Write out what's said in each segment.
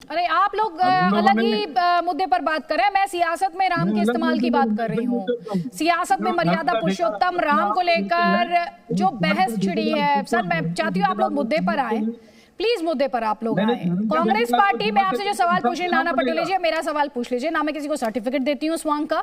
अरे आप लोग अलग ही मुद्दे पर बात कर रहे हैं। मैं सियासत में राम के इस्तेमाल की बात कर रही हूँ। सियासत में मर्यादा पुरुषोत्तम राम को लेकर जो बहस छिड़ी है, सर मैं चाहती हूँ आप लोग मुद्दे पर आए, प्लीज मुद्दे पर आप लोग आए। कांग्रेस पार्टी में आपसे जो सवाल पूछ रही नाना पटोले जी, मेरा सवाल पूछ लीजिए ना। मैं किसी को सर्टिफिकेट देती हूँ स्वांग का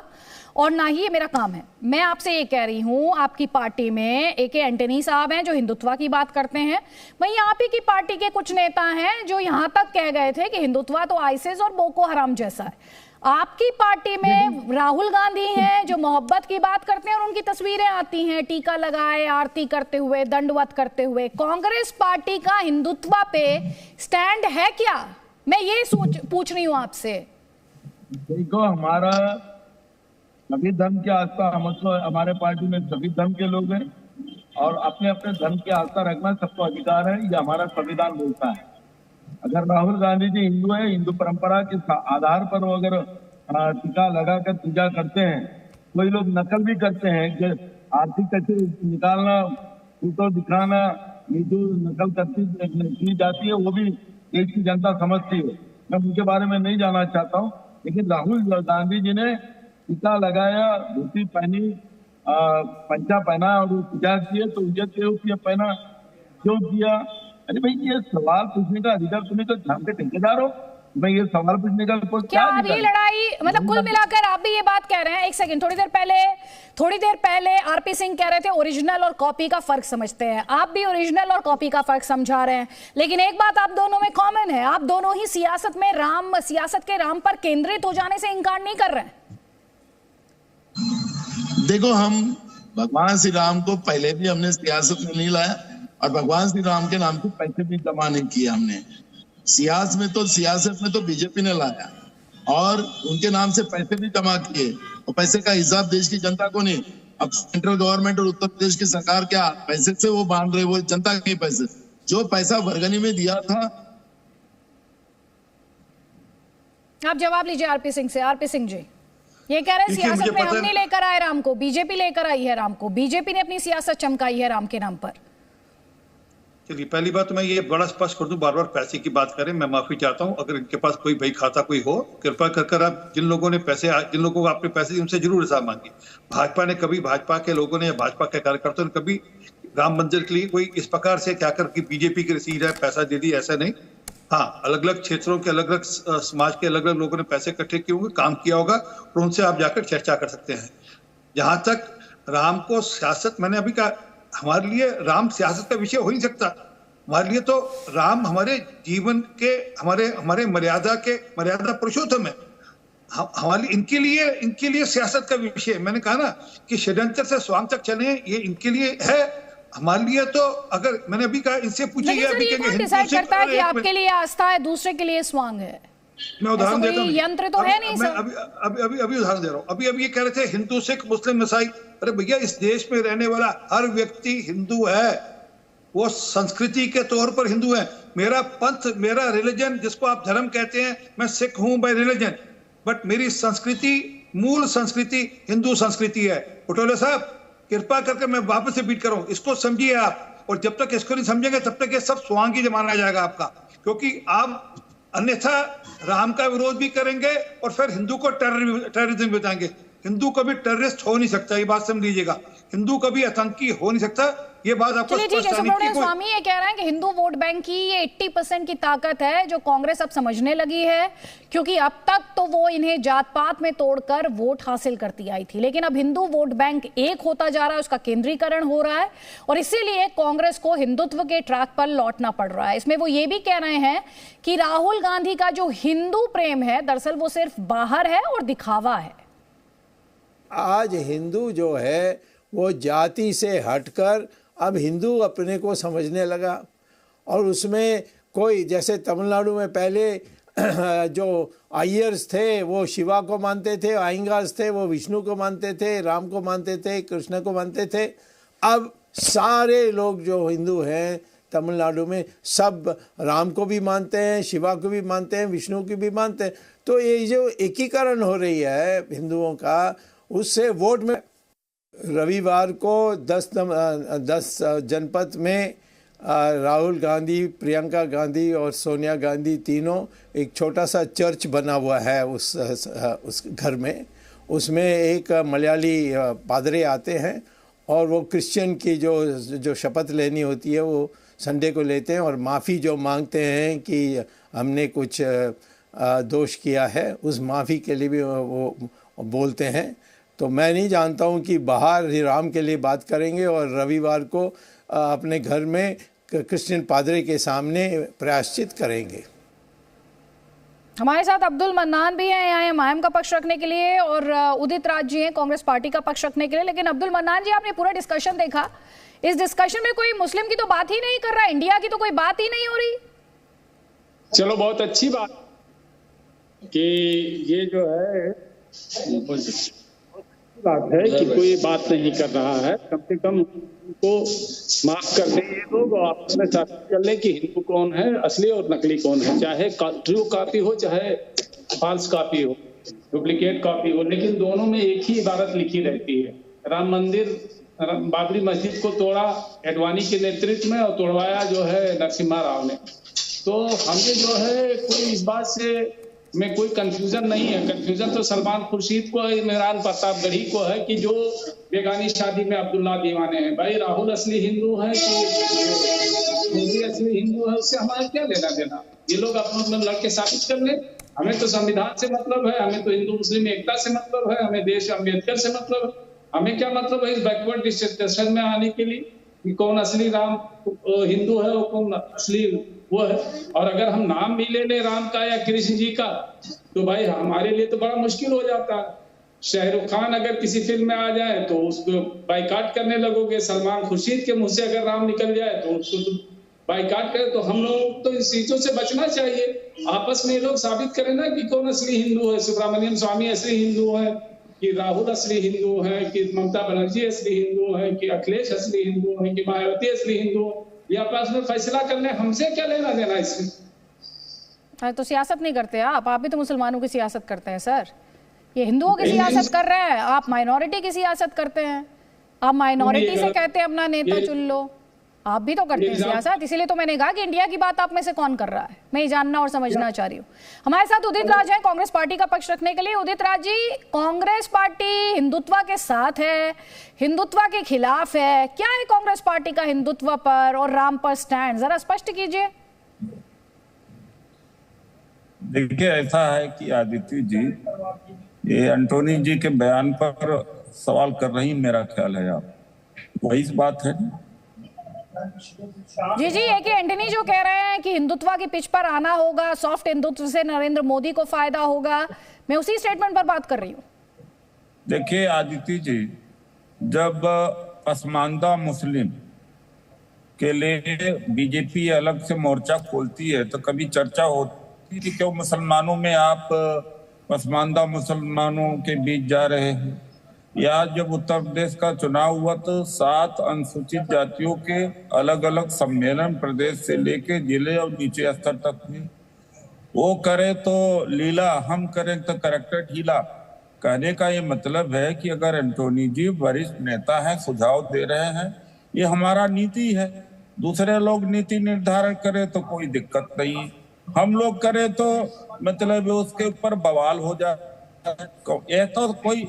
और ना ही ये मेरा काम है। मैं आपसे ये कह रही हूँ, आपकी पार्टी में AK एंटनी साहब हैं जो हिंदुत्व की बात करते हैं, वहीं आप ही की पार्टी के कुछ नेता हैं जो यहां तक कह गए थे कि हिंदुत्व तो आईसिस और बोको हराम जैसा है। आपकी पार्टी में राहुल गांधी हैं जो मोहब्बत की बात करते हैं और उनकी तस्वीरें आती हैं टीका लगाए, आरती करते हुए, दंडवत करते हुए। कांग्रेस पार्टी का हिंदुत्व पे स्टैंड है क्या? मैं ये पूछ रही हूं आपसे। देखो, हमारा सभी धर्म की आस्था, हम तो हमारे पार्टी में सभी धर्म के लोग हैं और अपने अपने धर्म की आस्था रखना सबको अधिकार है, ये हमारा संविधान बोलता है। अगर राहुल गांधी जी हिंदू है, हिंदू परंपरा के आधार पर वो अगर टीका लगाकर पूजा करते हैं, कोई लोग नकल भी करते हैं कि आरती कैसे निकालना, फोटो दिखाना, ये जो नकल की जाती है वो भी देश की जनता समझती है। मैं उनके बारे में नहीं जाना चाहता हूँ, लेकिन राहुल गांधी जी ने टीका लगाया, धोती पहनी, पंचा पहना और पूजा किए, तो ये पहना क्यों किया? अरे भाई, ये सवाल पूछने का अधिकार, तुम्हें तो धर्म के ठेकेदार हो, मैं ये सवाल पूछने का क्या आप ये लड़ाई, मतलब कुल मिलाकर आप भी ये बात कह रहे हैं? एक सेकंड, थोड़ी देर पहले आरपी सिंह कह रहे थे ओरिजिनल और कॉपी का फर्क समझते हैं। आप भी ओरिजिनल और कॉपी का फर्क समझा रहे हैं, लेकिन एक बात आप दोनों में कॉमन है, आप दोनों ही सियासत के राम पर केंद्रित हो जाने से इंकार नहीं कर रहे हैं। देखो, हम भगवान श्री राम को पहले भी हमने सियासत में नहीं लाया और भगवान श्री राम के नाम से पैसे भी जमा नहीं किए हमने। सियासत में तो बीजेपी ने लाया और उनके नाम से पैसे भी जमा किए और पैसे का हिसाब देश की जनता को नहीं। अब सेंट्रल गवर्नमेंट और उत्तर प्रदेश की सरकार क्या पैसे से वो बांध रहे, वो जनता के पैसे, जो पैसा वर्गनी में दिया था। आप जवाब लीजिए आरपी सिंह से। आरपी सिंह जी ये कह रहे हैं सियासत में हम नहीं लेकर आए राम को, बीजेपी लेकर आई है राम को, बीजेपी ने अपनी सियासत चमकाई है राम के नाम पर। चलिए, पहली बात तो मैं ये बड़ा स्पष्ट कर दूं, बार बार पैसे की बात करें, मैं माफी चाहता हूं। अगर इनके पास कोई भाई खाता कोई हो, कृपा कर आप जिन लोगों को आपने पैसे दिए उनसे जरूर हिसाब मांगिए। भाजपा ने कभी, भाजपा के लोगों ने या भाजपा के कार्यकर्ताओं ने कभी राम मंदिर के लिए कोई इस प्रकार से क्या कर बीजेपी की रसीद है पैसा दे दी, ऐसा नहीं। हाँ, अलग अलग क्षेत्रों के अलग अलग समाज के अलग अलग लोगों ने पैसे इकट्ठे किए होंगे, काम किया होगा और उनसे आप जाकर चर्चा कर सकते हैं। जहां तक राम को सियासत, मैंने अभी कहा, हमारे लिए राम सियासत का विषय हो नहीं सकता। हमारे लिए तो राम हमारे जीवन के, हमारे मर्यादा पुरुषोत्तम है। हमारे इनके लिए सियासत का विषय। मैंने कहा ना कि षड्यंत्र से स्वांग तक चले, ये इनके लिए है। हमारे लिए तो, अगर मैंने अभी कहा, इनसे पूछिए अभी डिसाइड करता है कि आपके लिए आस्था है, दूसरे के लिए स्वांग है। मैं उदाहरण देता हूँ, यंत्र तो है नहीं सर। अभी उदाहरण दे रहा हूँ। अभी ये कह रहे थे हिंदू, सिख, मुस्लिम, ईसाई। अरे भैया, इस देश में रहने वाला हर व्यक्ति हिंदू है, वो संस्कृति के तौर पर हिंदू है। मेरा पंथ, मेरा रिलीजन, जिसको आप धर्म कहते हैं, मैं सिख हूं बाय रिलीजन, बट मेरी संस्कृति, मूल संस्कृति हिंदू संस्कृति है। पटोले साहब, कृपा करके मैं वापस से बीट कर रहा हूं, इसको समझिए आप। और जब तक इसको नहीं समझेंगे तब तक ये सब स्वांग ही जमाना जाएगा आपका, क्योंकि आप अन्यथा राम का विरोध भी करेंगे और फिर हिंदू को टेररिज्म बताएंगे। हिंदू कभी टेररिस्ट हो नहीं सकता, ये बात समझ लीजिएगा। हिंदू कभी आतंकी हो नहीं सकता, ये बात आपको स्वामी ये कह रहे हैं कि हिंदू वोट बैंक की ये 80% की ताकत है जो कांग्रेस अब समझने लगी है, क्योंकि अब तक तो वो इन्हें जात पात में तोड़कर वोट हासिल करती आई थी, लेकिन अब हिंदू वोट बैंक एक होता जा रहा है, उसका केंद्रीकरण हो रहा है और इसीलिए कांग्रेस को हिंदुत्व के ट्रैक पर लौटना पड़ रहा है। इसमें वो ये भी कह रहे हैं कि राहुल गांधी का जो हिंदू प्रेम है दरअसल वो सिर्फ बाहर है और दिखावा है। आज हिंदू जो है वो जाति से हटकर अब हिंदू अपने को समझने लगा और उसमें कोई, जैसे तमिलनाडु में पहले जो अय्यर्स थे वो शिवा को मानते थे, अयंगार्स थे वो विष्णु को मानते थे, राम को मानते थे, कृष्ण को मानते थे। अब सारे लोग जो हिंदू हैं तमिलनाडु में सब राम को भी मानते हैं, शिवा को भी मानते हैं, विष्णु को भी मानते हैं। तो ये जो एकीकरण हो रही है हिंदुओं का, उससे वोट में रविवार को 10 जनपद में राहुल गांधी, प्रियंका गांधी और सोनिया गांधी तीनों एक छोटा सा चर्च बना हुआ है उस घर में। उसमें एक मलयाली पादरी आते हैं और वो क्रिश्चियन की जो शपथ लेनी होती है वो संडे को लेते हैं और माफ़ी जो मांगते हैं कि हमने कुछ दोष किया है, उस माफ़ी के लिए भी वो बोलते हैं। तो मैं नहीं जानता हूँ कि बाहर राम के लिए बात करेंगे और रविवार को अपने घर में क्रिश्चियन पादरी के सामने प्रायश्चित करेंगे। हमारे साथ अब्दुल मन्नान भी हैं, यहाँ एमआईएम का पक्ष रखने के लिए, और उदित राज जी हैं कांग्रेस पार्टी का पक्ष रखने के लिए। लेकिन अब्दुल मन्नान जी, आपने पूरा डिस्कशन देखा, इस डिस्कशन में कोई मुस्लिम की तो बात ही नहीं कर रहा, इंडिया की तो कोई बात ही नहीं हो रही। चलो बहुत अच्छी बात कि ये जो है बात है कि कोई बात नहीं कर रहा है। कम से कम को माफ कर दें ये लोग और आपस में साबित कर लें कि हिंदू कौन है असली और नकली कौन है, चाहे ट्रू कॉपी हो चाहे फॉल्स कॉपी हो, डुप्लीकेट कॉपी हो, लेकिन दोनों में एक ही इबारत लिखी रहती है। राम मंदिर, बाबरी मस्जिद को तोड़ा एडवाणी के नेतृत्व में और तोड़वाया जो है नरसिम्हा राव ने। तो हमें जो है कोई इस बात से में कोई कंफ्यूजन नहीं है। कंफ्यूजन तो सलमान खुर्शीद को, इमरान प्रतापगढ़ी को है कि जो बेगानी शादी में अब्दुल्ला दीवाने हैं। भाई राहुल असली हिंदू है कि मोदी असली हिंदू है, उससे हमारा क्या लेना देना। ये लोग अपने लड़के साबित कर ले। हमें तो संविधान से मतलब है, हमें तो हिंदू मुस्लिम एकता से मतलब है, हमें देश अम्बेडकर से मतलब है। हमें क्या मतलब है इस बैकवर्ड डिस्कशन में आने के लिए कि कौन असली राम हिंदू है और कौन असली वो है। और अगर हम नाम भी ले ले राम का या कृष्ण जी का तो भाई हमारे लिए तो बड़ा मुश्किल हो जाता है। शाहरुख खान अगर किसी फिल्म में आ जाए तो उसको बाइकाट करने लगोगे, सलमान खुर्शीद के मुंह से अगर राम निकल जाए तो उसको तो बाइकाट करे। तो हम लोग तो इस चीजों से बचना चाहिए। आपस में ये लोग साबित करें ना कि कौन असली हिंदू है, सुब्रमण्यम स्वामी असली हिंदू है कि राहुल असली हिंदू है कि ममता बनर्जी असली हिंदू है कि अखिलेश असली हिंदू है कि मायावती असली हिंदू है। ये आपस में फैसला कर ले, हमसे क्या लेना देना इसमें। तो सियासत नहीं करते आप भी तो मुसलमानों की सियासत करते हैं सर। ये हिंदुओं की सियासत कर रहे हैं, आप माइनॉरिटी की सियासत करते हैं। आप माइनॉरिटी से कहते हैं अपना नेता चुन लो, आप भी तो करते हैं सियासत। इसीलिए तो मैंने कहा कि इंडिया की बात आप में से कौन कर रहा है, मैं ये जानना और समझना चाह रही हूँ। हमारे साथ उदित राज हैं कांग्रेस पार्टी का पक्ष रखने के लिए। उदित राज जी, कांग्रेस पार्टी हिंदुत्व के साथ है, हिंदुत्व के खिलाफ है, क्या है कांग्रेस पार्टी का हिंदुत्व पर और राम पर स्टैंड, जरा स्पष्ट कीजिए। देखिए, ऐसा है कि आदित्य जी, ये एंटोनी जी के बयान पर सवाल कर रही, मेरा ख्याल है आप वही बात है। जी जी, ये कि एंटनी जो कह रहे हैं कि हिंदुत्व की पिच पर आना होगा, सॉफ्ट हिंदुत्व से नरेंद्र मोदी को फायदा होगा, मैं उसी स्टेटमेंट पर बात कर रही हूँ। देखिए आदित्य जी, जब पसमानदा मुस्लिम के लिए बीजेपी अलग से मोर्चा खोलती है तो कभी चर्चा होती है कि क्यों मुसलमानों में आप पसमानदा मुसलमानों के बीच जा रहे हैं। या जब उत्तर प्रदेश का चुनाव हुआ तो 7 अनुसूचित जातियों के अलग अलग सम्मेलन प्रदेश से लेके जिले और नीचे स्तर तक हुए। वो करे तो लीला, हम करें तो करेक्टर ढीला। कहने का ये मतलब है कि अगर एंटोनी जी वरिष्ठ नेता है, सुझाव दे रहे हैं, ये हमारा नीति है। दूसरे लोग नीति निर्धारण करें तो कोई दिक्कत नहीं, हम लोग करें तो मतलब उसके ऊपर बवाल हो जाए। ये तो कोई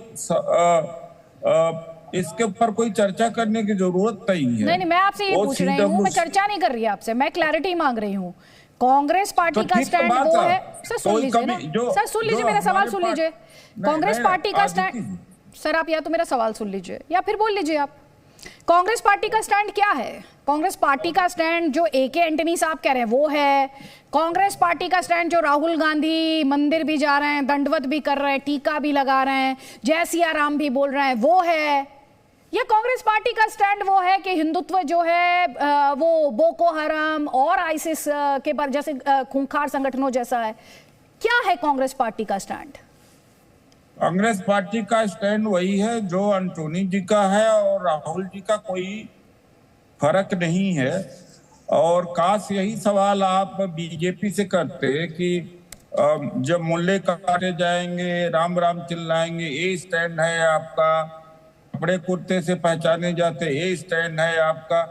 इसके ऊपर कोई चर्चा करने की जरूरत नहीं है। नहीं, मैं आपसे ये पूछ रही हूँ, मैं चर्चा नहीं कर रही आपसे, मैं क्लैरिटी मांग रही हूँ। कांग्रेस पार्टी का स्टैंड वो है, सर सुन लीजिए ना, सर सुन लीजिए, मेरा सवाल सुन लीजिए। कांग्रेस पार्टी का स्टैंड, सर आप या तो मेरा सवाल सुन लीजिए या फिर बोल लीजिए आप। कांग्रेस पार्टी का स्टैंड क्या है? कांग्रेस पार्टी का स्टैंड जो एके एंटनी साहब कह रहे हैं वो है। कांग्रेस पार्टी का स्टैंड जो राहुल गांधी मंदिर भी जा रहे हैं, दंडवत भी कर रहे हैं, टीका भी लगा रहे हैं, जय सिया राम भी बोल रहे हैं, वो है। या कांग्रेस पार्टी का स्टैंड वो है कि हिंदुत्व जो है वो बोको हराम और आईसिस के पर जैसे खूंखार संगठनों जैसा है। क्या है कांग्रेस पार्टी का स्टैंड? कांग्रेस पार्टी का स्टैंड वही है जो एंटोनी जी का है और राहुल जी का कोई फर्क नहीं है। और काश यही सवाल आप बीजेपी से करते कि जब मुल्ले काटे जाएंगे, राम राम चिल्लाएंगे, ये स्टैंड है आपका, कपड़े कुर्ते से पहचाने जाते, ये स्टैंड है आपका।